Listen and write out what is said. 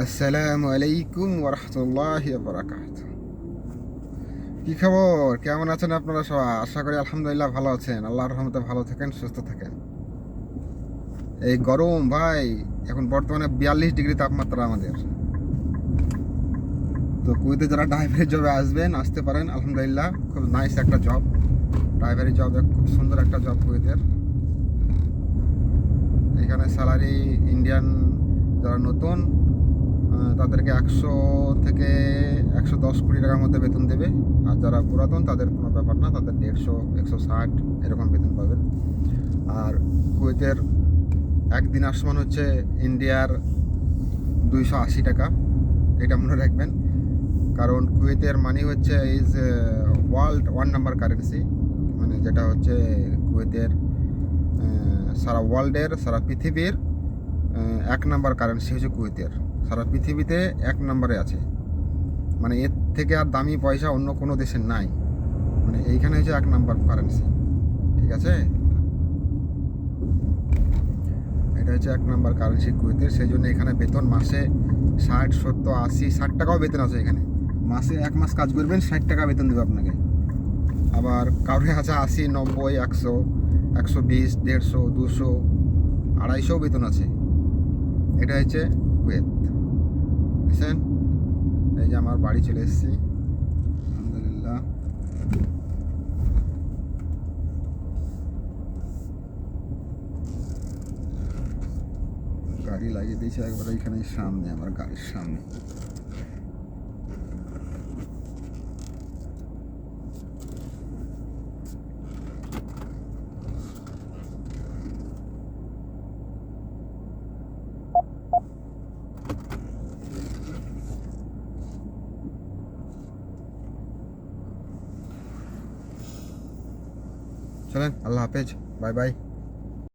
আসসালামু আলাইকুম ওরহমতুল্লাহি বারাকাতুহু। কি খবর, কেমন আছেন আপনারা সবাই? আশা করি আলহামদুলিল্লাহ ভালো আছেন। আল্লাহর রহমতে ভালো থাকেন, সুস্থ থাকেন। এই গরম ভাই, এখন বর্তমানে 42 ডিগ্রি তাপমাত্রা আমাদের। তো কুয়েতে যারা ড্রাইভারি জবে আসতে পারেন। আলহামদুলিল্লাহ খুব নাইস একটা জব, ড্রাইভারি জব, খুব সুন্দর একটা জব কুয়েতের। এখানে স্যালারি ইন্ডিয়ান যারা নতুন তাদেরকে 100 থেকে 110 কোটি টাকার মধ্যে বেতন দেবে। আর যারা পুরাতন তাদের কোনো ব্যাপার না, তাদের 150, 160 এরকম বেতন পাবেন। আর কুয়েতের একদিন আসমান হচ্ছে ইন্ডিয়ার 280 টাকা, এটা মনে রাখবেন। কারণ কুয়েতের মানি হচ্ছে ইজ ওয়ার্ল্ড 1 নাম্বার কারেন্সি, মানে যেটা হচ্ছে কুয়েতের সারা ওয়ার্ল্ডের, সারা পৃথিবীর 1 নাম্বার কারেন্সি হচ্ছে কুয়েতের। সারা পৃথিবীতে 1 নাম্বারে আছে, মানে এর থেকে আর দামি পয়সা অন্য কোনো দেশে নাই। মানে এইখানে হচ্ছে 1 নাম্বার কারেন্সি, ঠিক আছে? এটা হচ্ছে 1 নাম্বার কারেন্সি কুয়েতের। সেই জন্য এখানে বেতন মাসে 60, 70, 80, 60 টাকাও বেতন আছে এখানে। মাসে 1 মাস কাজ করবেন, 60 টাকা বেতন দেবে আপনাকে। আবার কারোর আছে 80, 90, 100, 120, 150, 200, 250 বেতন আছে। এটা হচ্ছে কুয়েত, বুঝছেন? এই যে আমার বাড়ি চলে এসেছি, আলহামদুলিল্লাহ। গাড়ি লাগিয়ে দিয়েছে একবার এখানে সামনে, আমার গাড়ির সামনে। চলেন, আল্লাহ হাফেজ, বাই বাই।